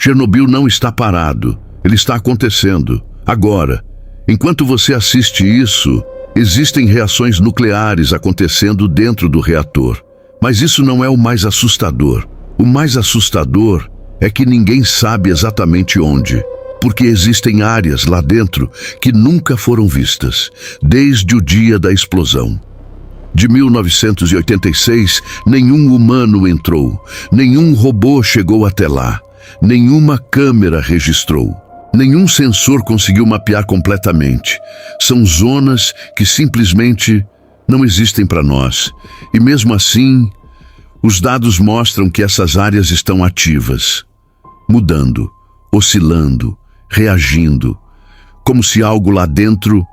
Chernobyl não está parado, ele está acontecendo. Agora, enquanto você assiste isso, existem reações nucleares acontecendo dentro do reator. Mas isso não é o mais assustador. O mais assustador é que ninguém sabe exatamente onde, porque existem áreas lá dentro que nunca foram vistas, desde o dia da explosão. De 1986, nenhum humano entrou, nenhum robô chegou até lá, nenhuma câmera registrou, nenhum sensor conseguiu mapear completamente. São zonas que simplesmente não existem para nós. E mesmo assim, os dados mostram que essas áreas estão ativas, mudando, oscilando, reagindo, como se algo lá dentro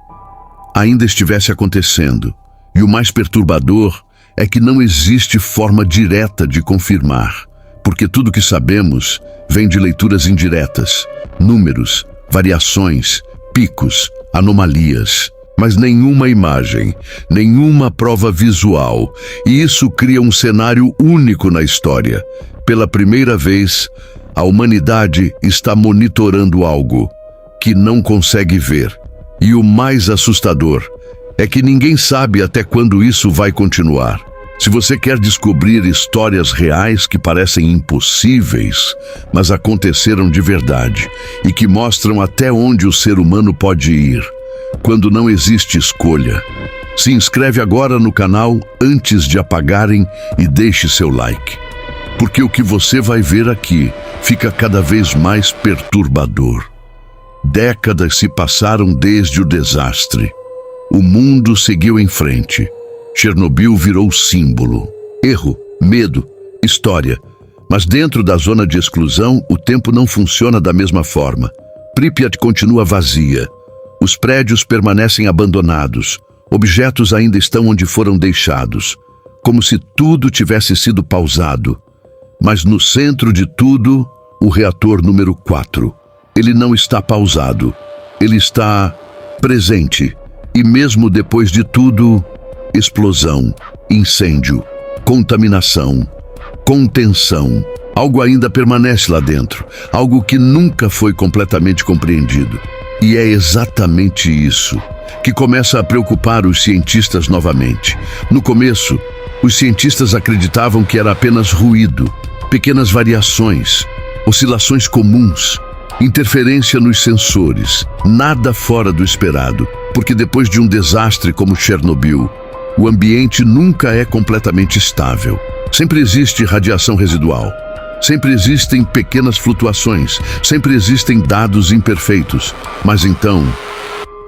ainda estivesse acontecendo. E o mais perturbador é que não existe forma direta de confirmar, porque tudo que sabemos vem de leituras indiretas, números, variações, picos, anomalias, mas nenhuma imagem, nenhuma prova visual, e isso cria um cenário único na história. Pela primeira vez, a humanidade está monitorando algo que não consegue ver. E o mais assustador é que ninguém sabe até quando isso vai continuar. Se você quer descobrir histórias reais que parecem impossíveis, mas aconteceram de verdade, e que mostram até onde o ser humano pode ir, quando não existe escolha, se inscreve agora no canal antes de apagarem e deixe seu like. Porque o que você vai ver aqui fica cada vez mais perturbador. Décadas se passaram desde o desastre. O mundo seguiu em frente. Chernobyl virou símbolo. Erro, medo, história. Mas dentro da zona de exclusão, o tempo não funciona da mesma forma. Pripyat continua vazia. Os prédios permanecem abandonados. Objetos ainda estão onde foram deixados, como se tudo tivesse sido pausado. Mas no centro de tudo, o reator número 4. Ele não está pausado. Ele está presente. E mesmo depois de tudo, explosão, incêndio, contaminação, contenção. Algo ainda permanece lá dentro, algo que nunca foi completamente compreendido. E é exatamente isso que começa a preocupar os cientistas novamente. No começo, os cientistas acreditavam que era apenas ruído, pequenas variações, oscilações comuns, interferência nos sensores, nada fora do esperado, porque depois de um desastre como Chernobyl, o ambiente nunca é completamente estável. Sempre existe radiação residual. Sempre existem pequenas flutuações. Sempre existem dados imperfeitos. Mas então,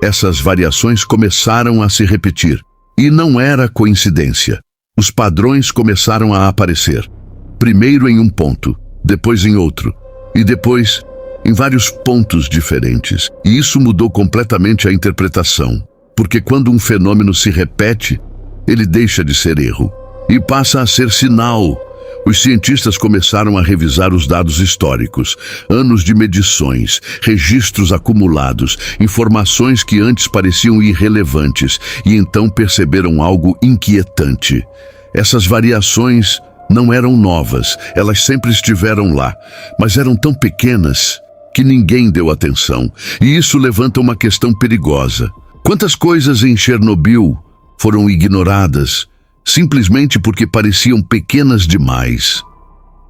essas variações começaram a se repetir. E não era coincidência. Os padrões começaram a aparecer. Primeiro em um ponto, depois em outro, e depois em vários pontos diferentes. E isso mudou completamente a interpretação. Porque quando um fenômeno se repete, ele deixa de ser erro e passa a ser sinal. Os cientistas começaram a revisar os dados históricos, anos de medições, registros acumulados, informações que antes pareciam irrelevantes, e então perceberam algo inquietante. Essas variações não eram novas, elas sempre estiveram lá, mas eram tão pequenas que ninguém deu atenção. E isso levanta uma questão perigosa. Quantas coisas em Chernobyl foram ignoradas simplesmente porque pareciam pequenas demais?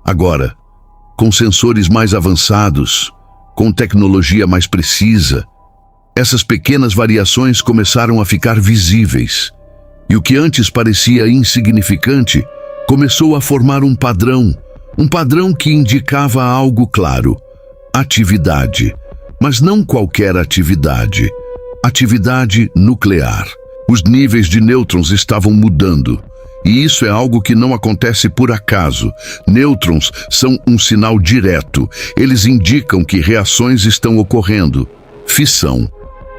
Agora, com sensores mais avançados, com tecnologia mais precisa, essas pequenas variações começaram a ficar visíveis. E o que antes parecia insignificante começou a formar um padrão que indicava algo claro: atividade. Mas não qualquer atividade. Atividade nuclear. Os níveis de nêutrons estavam mudando. E isso é algo que não acontece por acaso. Nêutrons são um sinal direto. Eles indicam que reações estão ocorrendo. Fissão.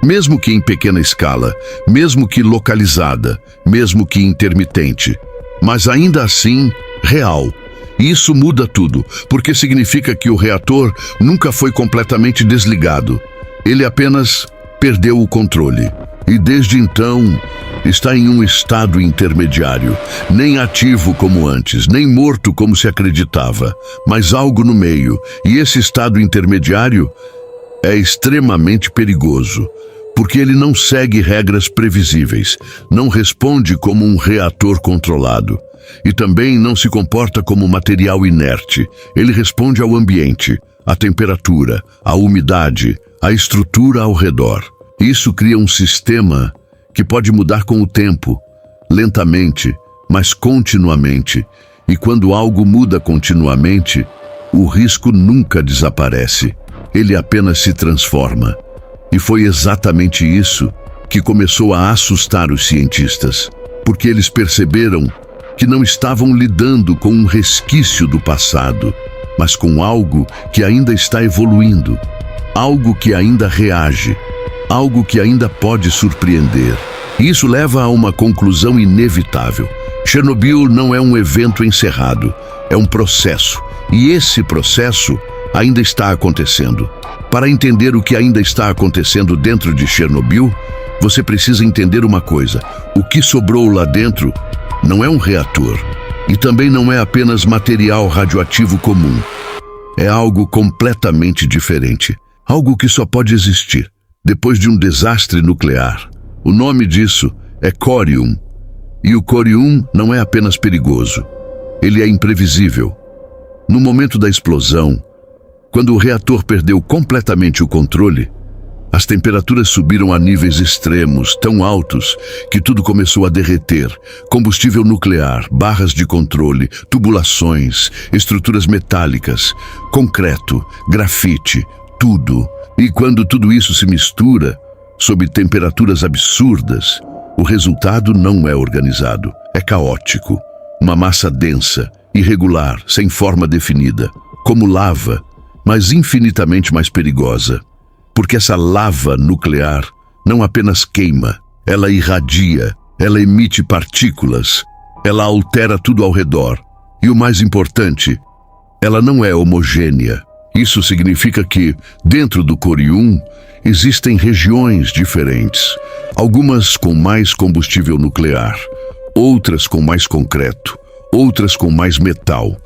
Mesmo que em pequena escala, mesmo que localizada, mesmo que intermitente. Mas ainda assim, real. Isso muda tudo, porque significa que o reator nunca foi completamente desligado. Ele apenas perdeu o controle. E desde então, está em um estado intermediário, nem ativo como antes, nem morto como se acreditava, mas algo no meio, e esse estado intermediário é extremamente perigoso, porque ele não segue regras previsíveis, não responde como um reator controlado, e também não se comporta como material inerte. Ele responde ao ambiente, à temperatura, à umidade, à estrutura ao redor. Isso cria um sistema que pode mudar com o tempo, lentamente, mas continuamente. E quando algo muda continuamente, o risco nunca desaparece. Ele apenas se transforma. E foi exatamente isso que começou a assustar os cientistas, porque eles perceberam que não estavam lidando com um resquício do passado, mas com algo que ainda está evoluindo, algo que ainda reage, algo que ainda pode surpreender. E isso leva a uma conclusão inevitável. Chernobyl não é um evento encerrado, é um processo, e esse processo ainda está acontecendo. Para entender o que ainda está acontecendo dentro de Chernobyl, você precisa entender uma coisa: o que sobrou lá dentro não é um reator, e também não é apenas material radioativo comum. É algo completamente diferente, algo que só pode existir depois de um desastre nuclear. O nome disso é corium, e o corium não é apenas perigoso, ele é imprevisível. No momento da explosão, quando o reator perdeu completamente o controle, as temperaturas subiram a níveis extremos, tão altos, que tudo começou a derreter. Combustível nuclear, barras de controle, tubulações, estruturas metálicas, concreto, grafite, tudo. E quando tudo isso se mistura, sob temperaturas absurdas, o resultado não é organizado, é caótico. Uma massa densa, irregular, sem forma definida, como lava, mas infinitamente mais perigosa. Porque essa lava nuclear não apenas queima, ela irradia, ela emite partículas, ela altera tudo ao redor. E o mais importante, ela não é homogênea. Isso significa que, dentro do corium, existem regiões diferentes, algumas com mais combustível nuclear, outras com mais concreto, outras com mais metal.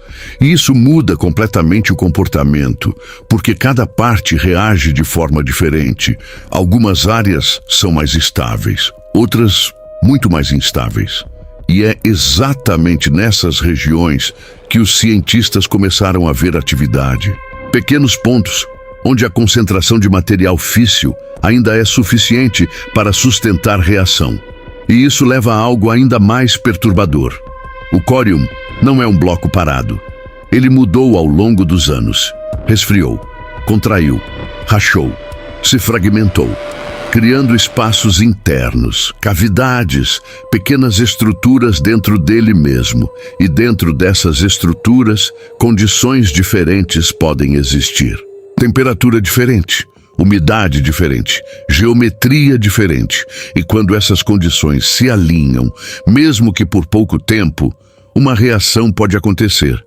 E isso muda completamente o comportamento, porque cada parte reage de forma diferente. Algumas áreas são mais estáveis, outras muito mais instáveis. E é exatamente nessas regiões que os cientistas começaram a ver atividade. Pequenos pontos onde a concentração de material físsil ainda é suficiente para sustentar reação. E isso leva a algo ainda mais perturbador. O corium não é um bloco parado. Ele mudou ao longo dos anos. Resfriou, contraiu, rachou, se fragmentou, criando espaços internos, cavidades, pequenas estruturas dentro dele mesmo. E dentro dessas estruturas, condições diferentes podem existir. Temperatura diferente, umidade diferente, geometria diferente. E quando essas condições se alinham, mesmo que por pouco tempo, uma reação pode acontecer.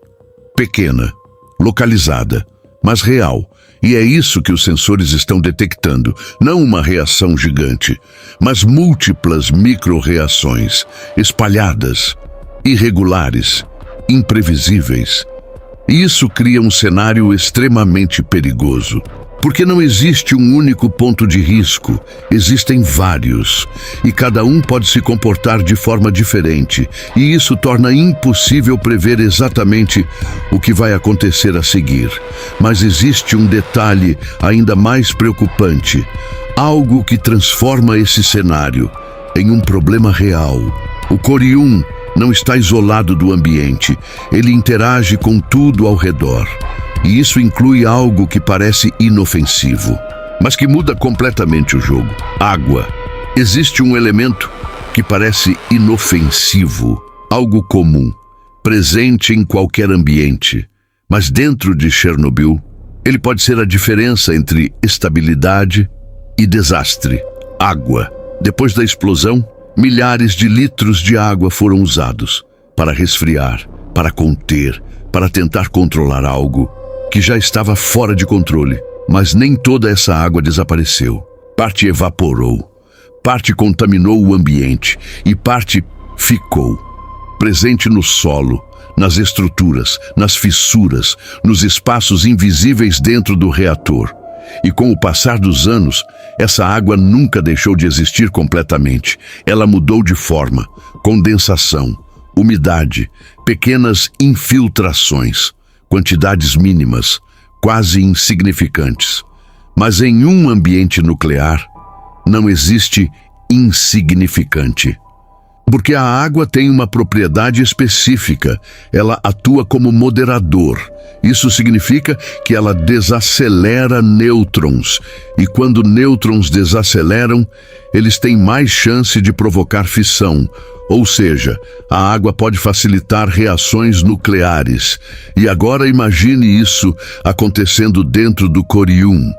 Pequena, localizada, mas real. E é isso que os sensores estão detectando. Não uma reação gigante, mas múltiplas micro-reações, espalhadas, irregulares, imprevisíveis. E isso cria um cenário extremamente perigoso. Porque não existe um único ponto de risco, existem vários, e cada um pode se comportar de forma diferente, e isso torna impossível prever exatamente o que vai acontecer a seguir. Mas existe um detalhe ainda mais preocupante, algo que transforma esse cenário em um problema real. O corium não está isolado do ambiente, ele interage com tudo ao redor. E isso inclui algo que parece inofensivo, mas que muda completamente o jogo. Água. Existe um elemento que parece inofensivo, algo comum, presente em qualquer ambiente. Mas dentro de Chernobyl, ele pode ser a diferença entre estabilidade e desastre. Água. Depois da explosão, milhares de litros de água foram usados para resfriar, para conter, para tentar controlar algo que já estava fora de controle. Mas nem toda essa água desapareceu. Parte evaporou, Parte contaminou o ambiente e parte ficou presente no solo, nas estruturas, nas fissuras, nos espaços invisíveis dentro do reator. E com o passar dos anos, essa água nunca deixou de existir completamente. Ela mudou de forma, condensação, umidade, pequenas infiltrações, quantidades mínimas, quase insignificantes. Mas em um ambiente nuclear, não existe insignificante. Porque a água tem uma propriedade específica, ela atua como moderador. Isso significa que ela desacelera nêutrons, e quando nêutrons desaceleram, eles têm mais chance de provocar fissão, ou seja, a água pode facilitar reações nucleares. E agora imagine isso acontecendo dentro do corium,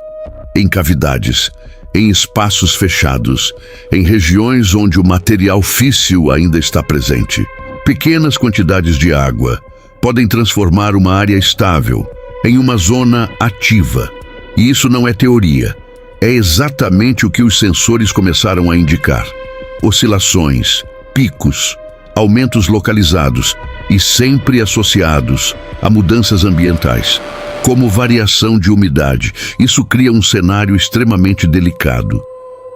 em cavidades, em espaços fechados, em regiões onde o material físsil ainda está presente. Pequenas quantidades de água podem transformar uma área estável em uma zona ativa. E isso não é teoria. É exatamente o que os sensores começaram a indicar. Oscilações, picos, aumentos localizados e sempre associados a mudanças ambientais, como variação de umidade. Isso cria um cenário extremamente delicado,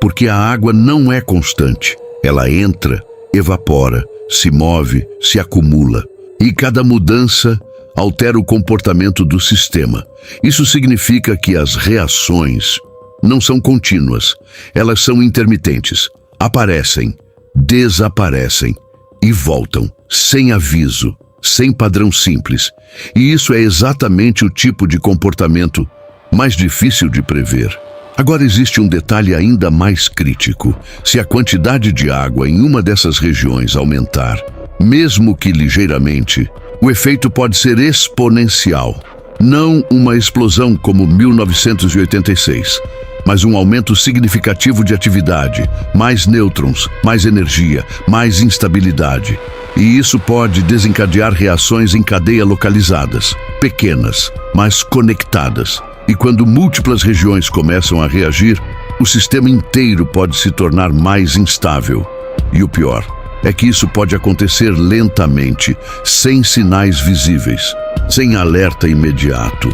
porque a água não é constante. Ela entra, evapora, se move, se acumula. E cada mudança altera o comportamento do sistema. Isso significa que as reações não são contínuas, elas são intermitentes. Aparecem, desaparecem e voltam, sem aviso, sem padrão simples. E isso é exatamente o tipo de comportamento mais difícil de prever. Agora existe um detalhe ainda mais crítico. Se a quantidade de água em uma dessas regiões aumentar, mesmo que ligeiramente, o efeito pode ser exponencial. Não uma explosão como 1986, mas um aumento significativo de atividade, mais nêutrons, mais energia, mais instabilidade. E isso pode desencadear reações em cadeia localizadas, pequenas, mas conectadas. E quando múltiplas regiões começam a reagir, o sistema inteiro pode se tornar mais instável. E o pior é que isso pode acontecer lentamente, sem sinais visíveis, sem alerta imediato,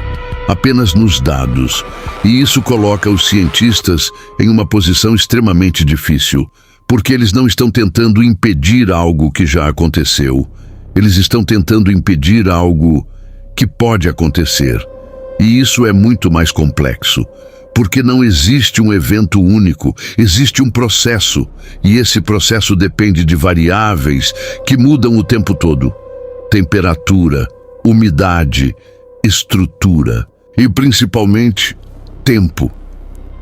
apenas nos dados. E isso coloca os cientistas em uma posição extremamente difícil, porque eles não estão tentando impedir algo que já aconteceu. Eles estão tentando impedir algo que pode acontecer. E isso é muito mais complexo, porque não existe um evento único, existe um processo, e esse processo depende de variáveis que mudam o tempo todo. Temperatura, umidade, estrutura e principalmente tempo.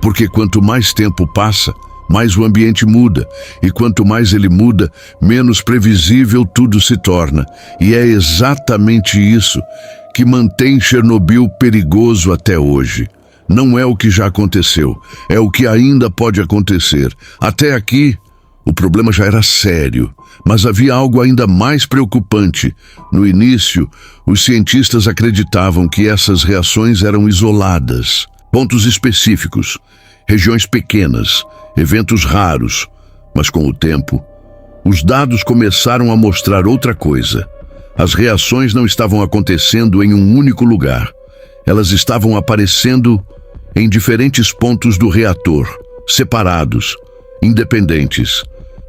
Porque quanto mais tempo passa, mais o ambiente muda, e quanto mais ele muda, menos previsível tudo se torna. E é exatamente isso que mantém Chernobyl perigoso até hoje. Não é o que já aconteceu, é o que ainda pode acontecer. Até aqui, o problema já era sério, mas havia algo ainda mais preocupante. No início, os cientistas acreditavam que essas reações eram isoladas, pontos específicos, regiões pequenas, eventos raros. Mas com o tempo, os dados começaram a mostrar outra coisa. As reações não estavam acontecendo em um único lugar. Elas estavam aparecendo em diferentes pontos do reator, separados, independentes,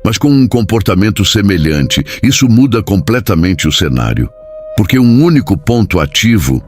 mas com um comportamento semelhante. Isso muda completamente o cenário, porque um único ponto ativo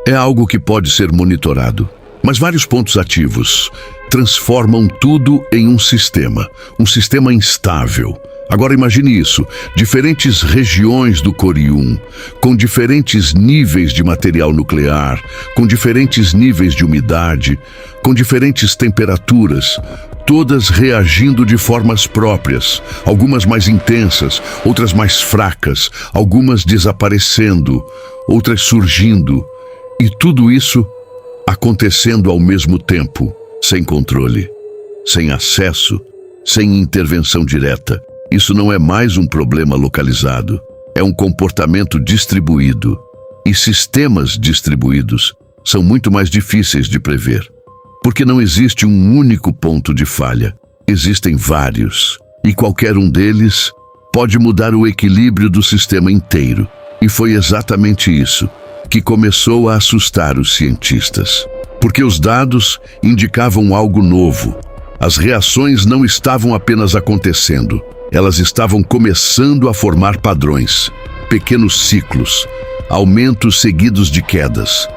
é algo que pode ser monitorado. Mas vários pontos ativos transformam tudo em um sistema instável. Agora imagine isso, diferentes regiões do corium, com diferentes níveis de material nuclear, com diferentes níveis de umidade, com diferentes temperaturas, todas reagindo de formas próprias, algumas mais intensas, outras mais fracas, algumas desaparecendo, outras surgindo, e tudo isso acontecendo ao mesmo tempo, sem controle, sem acesso, sem intervenção direta. Isso não é mais um problema localizado, é um comportamento distribuído. E sistemas distribuídos são muito mais difíceis de prever, porque não existe um único ponto de falha. Existem vários, e qualquer um deles pode mudar o equilíbrio do sistema inteiro. E foi exatamente isso que começou a assustar os cientistas. Porque os dados indicavam algo novo. As reações não estavam apenas acontecendo, elas estavam começando a formar padrões, pequenos ciclos, aumentos seguidos de quedas,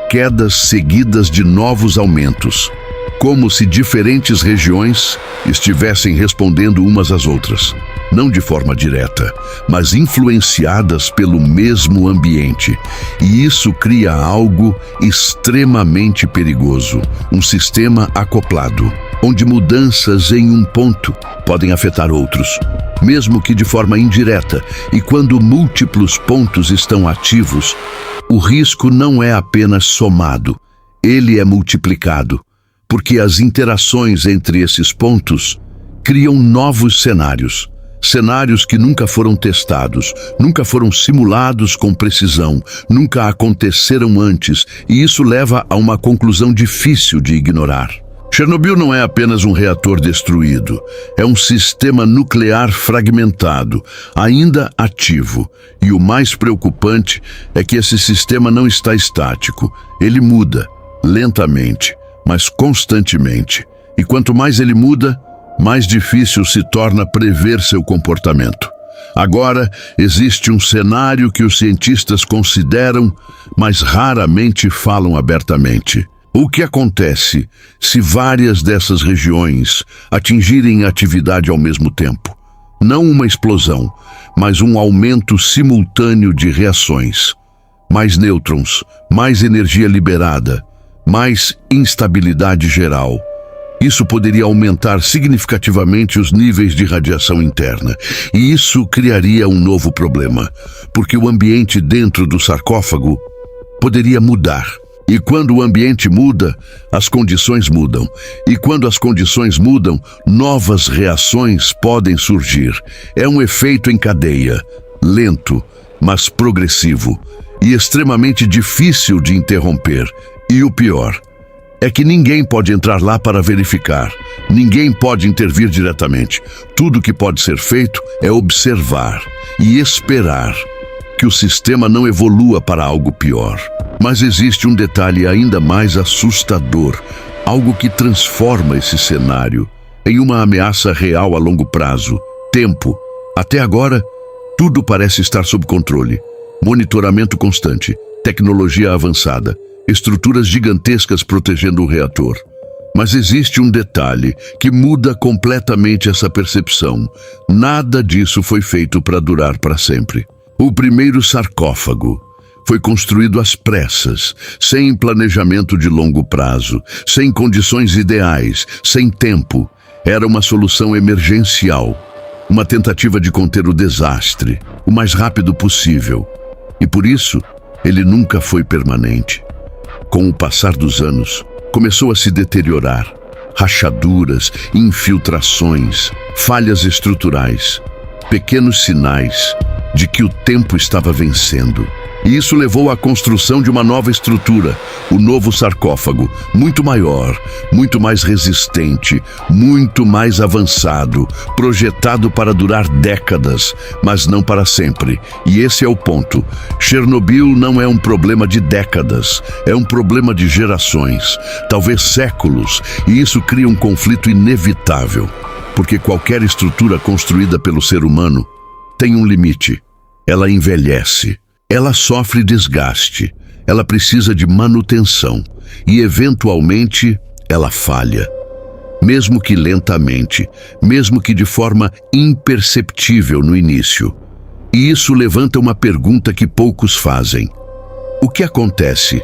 quedas seguidas de novos aumentos, como se diferentes regiões estivessem respondendo umas às outras, não de forma direta, mas influenciadas pelo mesmo ambiente. E isso cria algo extremamente perigoso, um sistema acoplado, onde mudanças em um ponto podem afetar outros, mesmo que de forma indireta. E quando múltiplos pontos estão ativos, o risco não é apenas somado, ele é multiplicado, porque as interações entre esses pontos criam novos cenários. Cenários que nunca foram testados, nunca foram simulados com precisão, nunca aconteceram antes, e isso leva a uma conclusão difícil de ignorar. Chernobyl não é apenas um reator destruído, é um sistema nuclear fragmentado, ainda ativo. E o mais preocupante é que esse sistema não está estático, ele muda, lentamente, mas constantemente. E quanto mais ele muda, mais difícil se torna prever seu comportamento. Agora, existe um cenário que os cientistas consideram, mas raramente falam abertamente. O que acontece se várias dessas regiões atingirem atividade ao mesmo tempo? Não uma explosão, mas um aumento simultâneo de reações. Mais nêutrons, mais energia liberada, mais instabilidade geral. Isso poderia aumentar significativamente os níveis de radiação interna. E isso criaria um novo problema, porque o ambiente dentro do sarcófago poderia mudar. E quando o ambiente muda, as condições mudam. E quando as condições mudam, novas reações podem surgir. É um efeito em cadeia, lento, mas progressivo, e extremamente difícil de interromper. E o pior é que ninguém pode entrar lá para verificar. Ninguém pode intervir diretamente. Tudo que pode ser feito é observar e esperar que o sistema não evolua para algo pior. Mas existe um detalhe ainda mais assustador, algo que transforma esse cenário em uma ameaça real a longo prazo. Tempo. Até agora, tudo parece estar sob controle. Monitoramento constante, tecnologia avançada, estruturas gigantescas protegendo o reator. Mas existe um detalhe que muda completamente essa percepção. Nada disso foi feito para durar para sempre. O primeiro sarcófago foi construído às pressas, sem planejamento de longo prazo, sem condições ideais, sem tempo. Era uma solução emergencial, uma tentativa de conter o desastre o mais rápido possível. E por isso, ele nunca foi permanente. Com o passar dos anos, começou a se deteriorar. Rachaduras, infiltrações, falhas estruturais, pequenos sinais de que o tempo estava vencendo. E isso levou à construção de uma nova estrutura, o novo sarcófago, muito maior, muito mais resistente, muito mais avançado, projetado para durar décadas, mas não para sempre. E esse é o ponto. Chernobyl não é um problema de décadas, é um problema de gerações, talvez séculos, e isso cria um conflito inevitável, porque qualquer estrutura construída pelo ser humano tem um limite. Ela envelhece. Ela sofre desgaste, ela precisa de manutenção e, eventualmente, ela falha. Mesmo que lentamente, mesmo que de forma imperceptível no início. E isso levanta uma pergunta que poucos fazem. O que acontece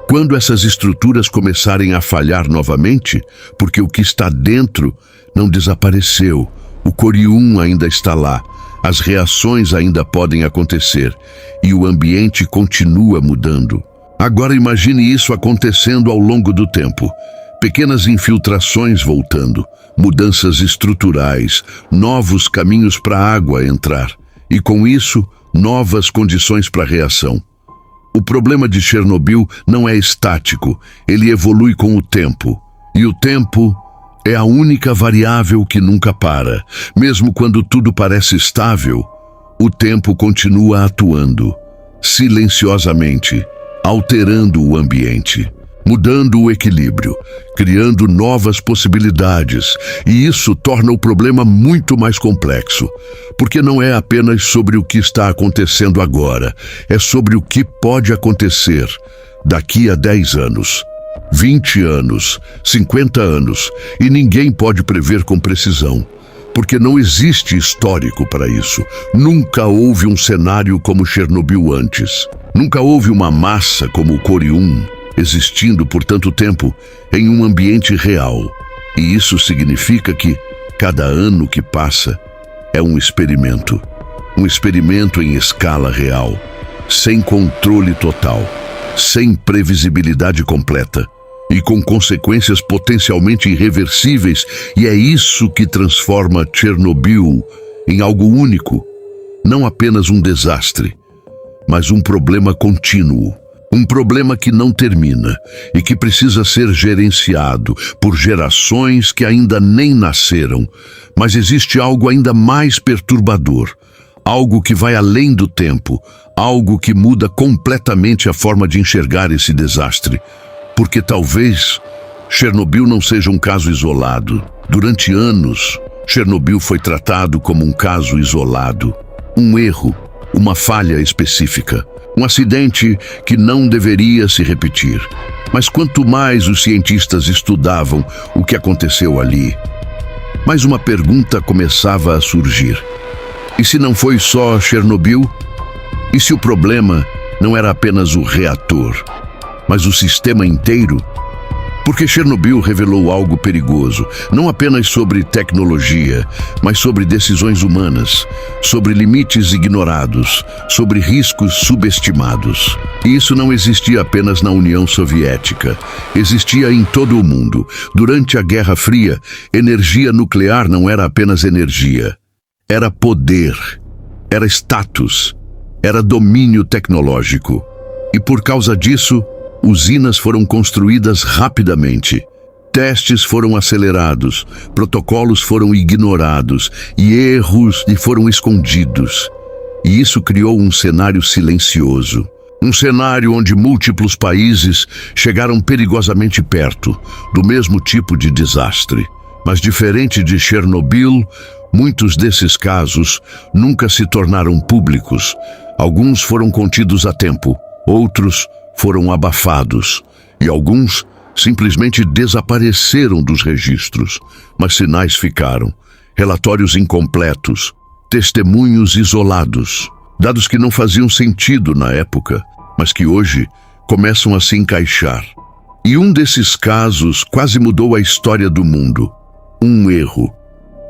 quando essas estruturas começarem a falhar novamente? Porque o que está dentro não desapareceu, o corium ainda está lá. As reações ainda podem acontecer e o ambiente continua mudando. Agora imagine isso acontecendo ao longo do tempo. Pequenas infiltrações voltando, mudanças estruturais, novos caminhos para a água entrar e, com isso, novas condições para a reação. O problema de Chernobyl não é estático, ele evolui com o tempo. E o tempo É a única variável que nunca para. Mesmo quando tudo parece estável, o tempo continua atuando, silenciosamente, alterando o ambiente, mudando o equilíbrio, criando novas possibilidades. E isso torna o problema muito mais complexo, porque não é apenas sobre o que está acontecendo agora, é sobre o que pode acontecer daqui a 10 anos. 20 anos, 50 anos, e ninguém pode prever com precisão, porque não existe histórico para isso. Nunca houve um cenário como Chernobyl antes. Nunca houve uma massa como o Corium existindo por tanto tempo em um ambiente real. E isso significa que cada ano que passa é um experimento em escala real, sem controle total, sem previsibilidade completa e com consequências potencialmente irreversíveis. E é isso que transforma Chernobyl em algo único, não apenas um desastre, mas um problema contínuo, um problema que não termina e que precisa ser gerenciado por gerações que ainda nem nasceram. Mas existe algo ainda mais perturbador, algo que vai além do tempo, algo que muda completamente a forma de enxergar esse desastre. Porque talvez Chernobyl não seja um caso isolado. Durante anos, Chernobyl foi tratado como um caso isolado, um erro, uma falha específica, um acidente que não deveria se repetir. Mas quanto mais os cientistas estudavam o que aconteceu ali, mais uma pergunta começava a surgir. E se não foi só Chernobyl? E se o problema não era apenas o reator, mas o sistema inteiro? Porque Chernobyl revelou algo perigoso, não apenas sobre tecnologia, mas sobre decisões humanas, sobre limites ignorados, sobre riscos subestimados. E isso não existia apenas na União Soviética, existia em todo o mundo. Durante a Guerra Fria, energia nuclear não era apenas energia, era poder, era status, era domínio tecnológico. E por causa disso, usinas foram construídas rapidamente, testes foram acelerados, protocolos foram ignorados e erros foram escondidos. E isso criou um cenário silencioso, um cenário onde múltiplos países chegaram perigosamente perto do mesmo tipo de desastre. Mas diferente de Chernobyl, muitos desses casos nunca se tornaram públicos. Alguns foram contidos a tempo, outros foram abafados, e alguns simplesmente desapareceram dos registros. Mas sinais ficaram, relatórios incompletos, testemunhos isolados, dados que não faziam sentido na época, mas que hoje começam a se encaixar. E um desses casos quase mudou a história do mundo. Um erro,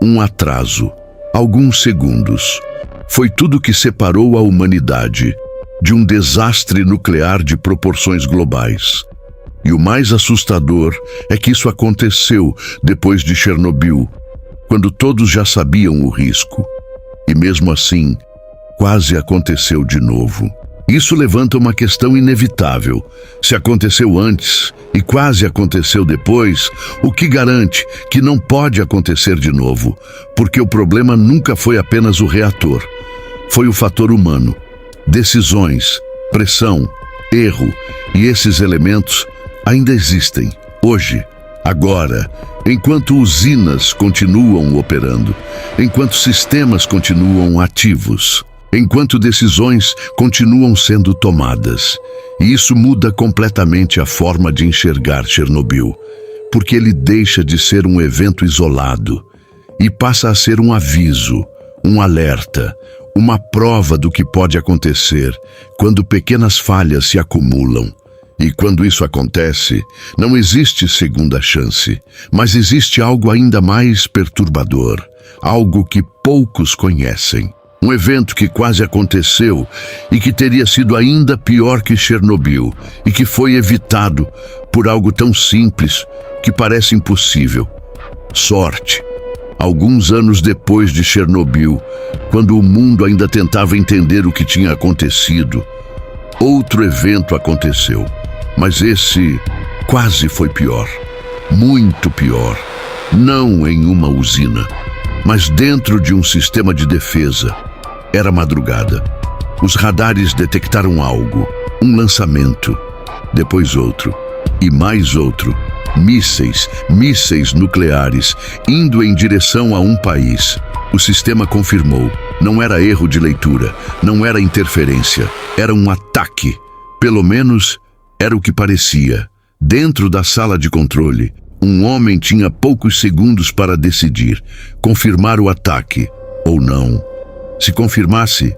um atraso, alguns segundos. Foi tudo que separou a humanidade de um desastre nuclear de proporções globais. E o mais assustador é que isso aconteceu depois de Chernobyl, quando todos já sabiam o risco. E mesmo assim, quase aconteceu de novo. Isso levanta uma questão inevitável. Se aconteceu antes e quase aconteceu depois, o que garante que não pode acontecer de novo? Porque o problema nunca foi apenas o reator. Foi o fator humano. Decisões, pressão, erro, e esses elementos ainda existem, hoje, agora, enquanto usinas continuam operando, enquanto sistemas continuam ativos, enquanto decisões continuam sendo tomadas. E isso muda completamente a forma de enxergar Chernobyl, porque ele deixa de ser um evento isolado e passa a ser um aviso, um alerta, uma prova do que pode acontecer quando pequenas falhas se acumulam. E quando isso acontece, não existe segunda chance, mas existe algo ainda mais perturbador, algo que poucos conhecem. Um evento que quase aconteceu e que teria sido ainda pior que Chernobyl e que foi evitado por algo tão simples que parece impossível. Sorte. Alguns anos depois de Chernobyl, quando o mundo ainda tentava entender o que tinha acontecido, outro evento aconteceu. Mas esse quase foi pior, muito pior. não em uma usina, mas dentro de um sistema de defesa. Era madrugada. Os radares detectaram algo, um lançamento, depois outro, e mais outro. Mísseis nucleares, indo em direção a um país. O sistema confirmou. Não era erro de leitura, não era interferência, era um ataque. Pelo menos, era o que parecia. Dentro da sala de controle, um homem tinha poucos segundos para decidir, confirmar o ataque ou não. Se confirmasse,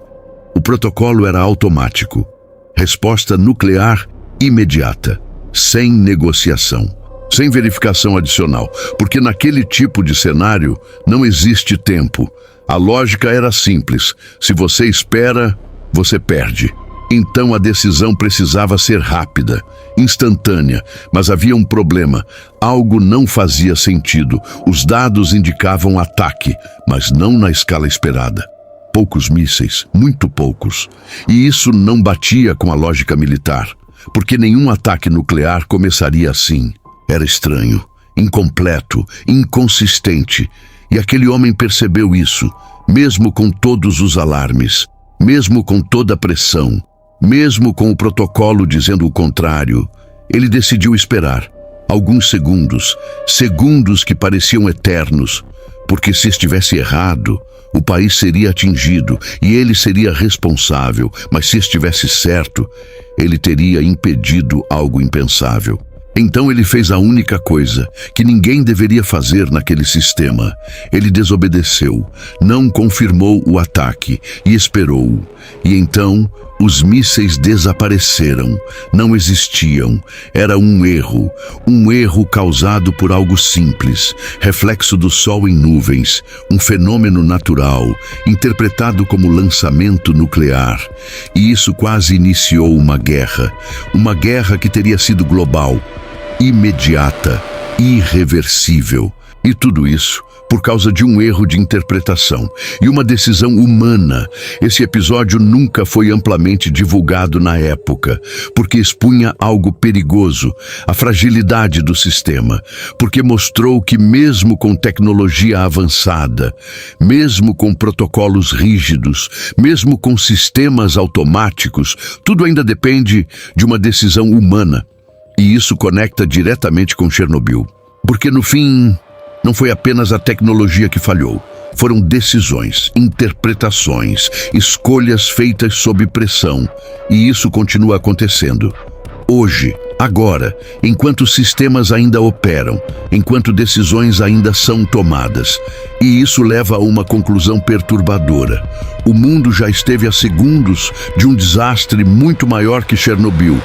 o protocolo era automático. Resposta nuclear imediata, sem negociação, sem verificação adicional, porque naquele tipo de cenário não existe tempo. A lógica era simples: se você espera, você perde. Então a decisão precisava ser rápida, instantânea, mas havia um problema. Algo não fazia sentido. Os dados indicavam ataque, mas não na escala esperada. Poucos mísseis, muito poucos. E isso não batia com a lógica militar, porque nenhum ataque nuclear começaria assim. Era estranho, incompleto, inconsistente. E aquele homem percebeu isso, mesmo com todos os alarmes, mesmo com toda a pressão, mesmo com o protocolo dizendo o contrário. Ele decidiu esperar. Alguns segundos, segundos que pareciam eternos, porque se estivesse errado, o país seria atingido e ele seria responsável, mas se estivesse certo, ele teria impedido algo impensável. Então ele fez a única coisa que ninguém deveria fazer naquele sistema. Ele desobedeceu, não confirmou o ataque e esperou. E então os mísseis desapareceram, não existiam. Era um erro causado por algo simples, reflexo do sol em nuvens, um fenômeno natural, interpretado como lançamento nuclear. E isso quase iniciou uma guerra que teria sido global, imediata, irreversível. E tudo isso por causa de um erro de interpretação e uma decisão humana. Esse episódio nunca foi amplamente divulgado na época, porque expunha algo perigoso, a fragilidade do sistema, porque mostrou que mesmo com tecnologia avançada, mesmo com protocolos rígidos, mesmo com sistemas automáticos, tudo ainda depende de uma decisão humana. E isso conecta diretamente com Chernobyl, porque no fim não foi apenas a tecnologia que falhou. Foram decisões, interpretações, escolhas feitas sob pressão. E isso continua acontecendo. Hoje, agora, enquanto sistemas ainda operam, enquanto decisões ainda são tomadas. E isso leva a uma conclusão perturbadora. O mundo já esteve a segundos de um desastre muito maior que Chernobyl.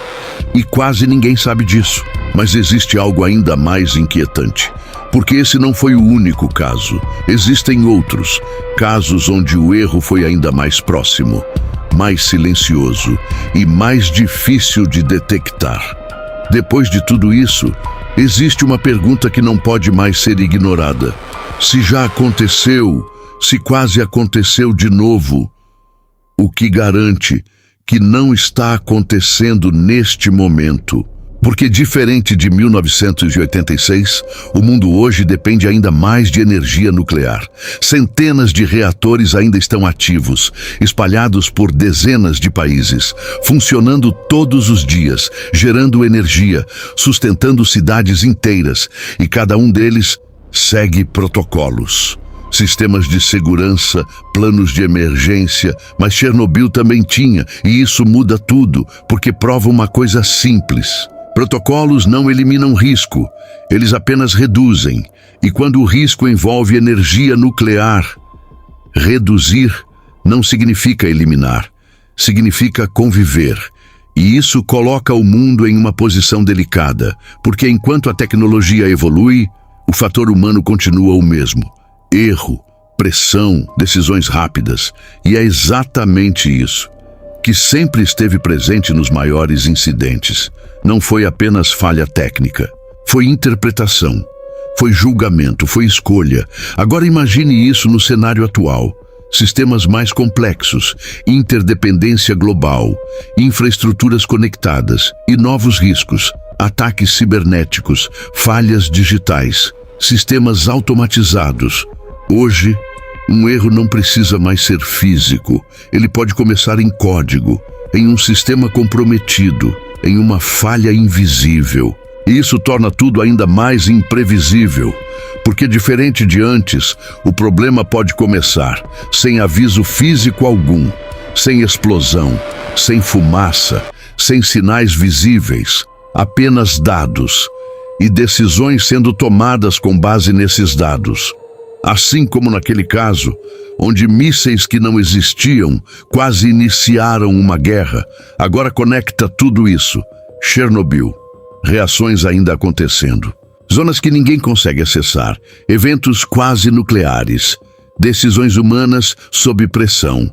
E quase ninguém sabe disso. Mas existe algo ainda mais inquietante. Porque esse não foi o único caso. Existem outros casos onde o erro foi ainda mais próximo, mais silencioso e mais difícil de detectar. Depois de tudo isso, existe uma pergunta que não pode mais ser ignorada. Se já aconteceu, se quase aconteceu de novo, o que garante que não está acontecendo neste momento? Porque diferente de 1986, o mundo hoje depende ainda mais de energia nuclear. Centenas de reatores ainda estão ativos, espalhados por dezenas de países, funcionando todos os dias, gerando energia, sustentando cidades inteiras, e cada um deles segue protocolos. Sistemas de segurança, planos de emergência, mas Chernobyl também tinha, e isso muda tudo, porque prova uma coisa simples. Protocolos não eliminam risco, eles apenas reduzem. E quando o risco envolve energia nuclear, reduzir não significa eliminar, significa conviver. E isso coloca o mundo em uma posição delicada, porque enquanto a tecnologia evolui, o fator humano continua o mesmo. Erro, pressão, decisões rápidas. E é exatamente isso que sempre esteve presente nos maiores incidentes. Não foi apenas falha técnica, foi interpretação, foi julgamento, foi escolha. Agora imagine isso no cenário atual. Sistemas mais complexos, interdependência global, infraestruturas conectadas e novos riscos, ataques cibernéticos, falhas digitais. sistemas automatizados. Hoje, um erro não precisa mais ser físico. Ele pode começar em código, em um sistema comprometido, em uma falha invisível. E isso torna tudo ainda mais imprevisível, porque diferente de antes, o problema pode começar sem aviso físico algum, sem explosão, sem fumaça, sem sinais visíveis, apenas dados e decisões sendo tomadas com base nesses dados. Assim como naquele caso, onde mísseis que não existiam quase iniciaram uma guerra, agora conecta tudo isso. Chernobyl. Reações ainda acontecendo. Zonas que ninguém consegue acessar. Eventos quase nucleares. Decisões humanas sob pressão.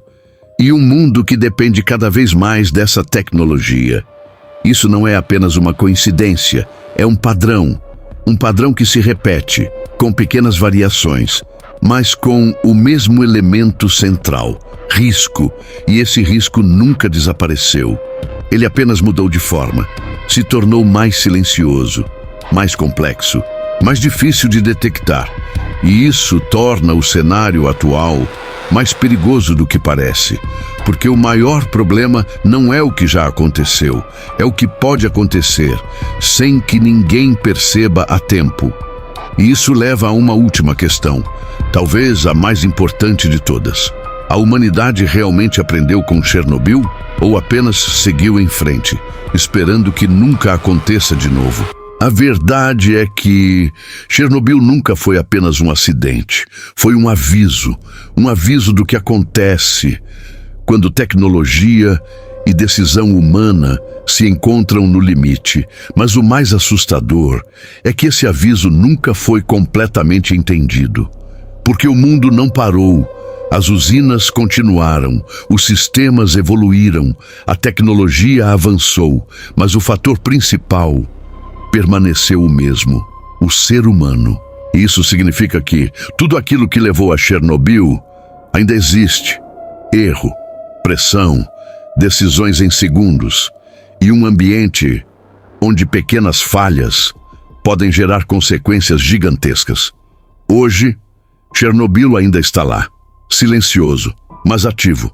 E um mundo que depende cada vez mais dessa tecnologia. Isso não é apenas uma coincidência, é um padrão. Um padrão que se repete, com pequenas variações, mas com o mesmo elemento central, risco. E esse risco nunca desapareceu. Ele apenas mudou de forma. Se tornou mais silencioso, mais complexo, mais difícil de detectar. E isso torna o cenário atual mais perigoso do que parece. Porque o maior problema não é o que já aconteceu, é o que pode acontecer, sem que ninguém perceba a tempo. E isso leva a uma última questão, talvez a mais importante de todas. A humanidade realmente aprendeu com Chernobyl ou apenas seguiu em frente, esperando que nunca aconteça de novo? A verdade é que Chernobyl nunca foi apenas um acidente. Foi um aviso do que acontece quando tecnologia e decisão humana se encontram no limite. Mas o mais assustador é que esse aviso nunca foi completamente entendido. Porque o mundo não parou. As usinas continuaram, os sistemas evoluíram, a tecnologia avançou, mas o fator principal permaneceu o mesmo, o ser humano. Isso significa que tudo aquilo que levou a Chernobyl ainda existe. Erro, pressão, decisões em segundos e um ambiente onde pequenas falhas podem gerar consequências gigantescas. Hoje, Chernobyl ainda está lá. Silencioso, mas ativo,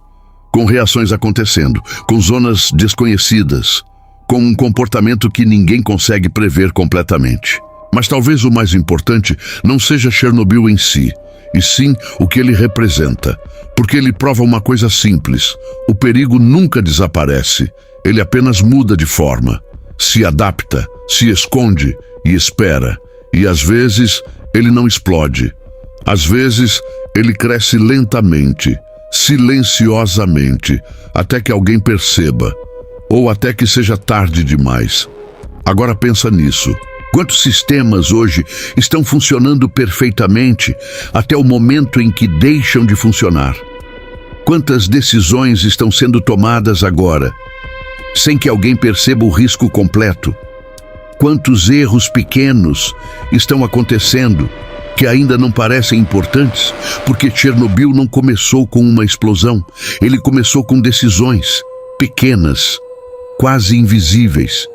com reações acontecendo, com zonas desconhecidas, com um comportamento que ninguém consegue prever completamente. Mas talvez o mais importante não seja Chernobyl em si, e sim o que ele representa, porque ele prova uma coisa simples: o perigo nunca desaparece, ele apenas muda de forma, se adapta, se esconde e espera, e às vezes ele não explode. Às vezes, ele cresce lentamente, silenciosamente, até que alguém perceba, ou até que seja tarde demais. Agora pensa nisso. Quantos sistemas hoje estão funcionando perfeitamente até o momento em que deixam de funcionar? Quantas decisões estão sendo tomadas agora, sem que alguém perceba o risco completo? Quantos erros pequenos estão acontecendo que ainda não parecem importantes, porque Chernobyl não começou com uma explosão, ele começou com decisões pequenas, quase invisíveis,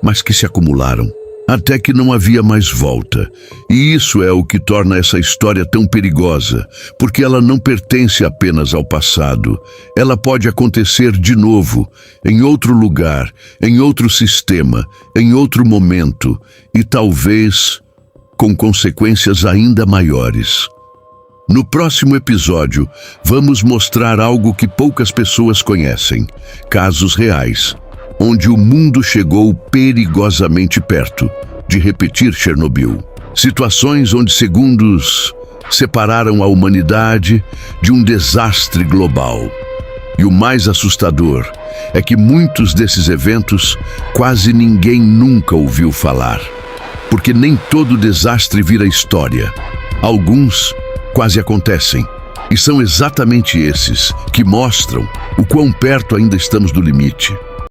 mas que se acumularam, até que não havia mais volta. E isso é o que torna essa história tão perigosa, porque ela não pertence apenas ao passado. Ela pode acontecer de novo, em outro lugar, em outro sistema, em outro momento, e talvez com consequências ainda maiores. No próximo episódio, vamos mostrar algo que poucas pessoas conhecem, casos reais, onde o mundo chegou perigosamente perto de repetir Chernobyl. Situações onde segundos separaram a humanidade de um desastre global. E o mais assustador é que muitos desses eventos quase ninguém nunca ouviu falar. Porque nem todo desastre vira história. Alguns quase acontecem. E são exatamente esses que mostram o quão perto ainda estamos do limite.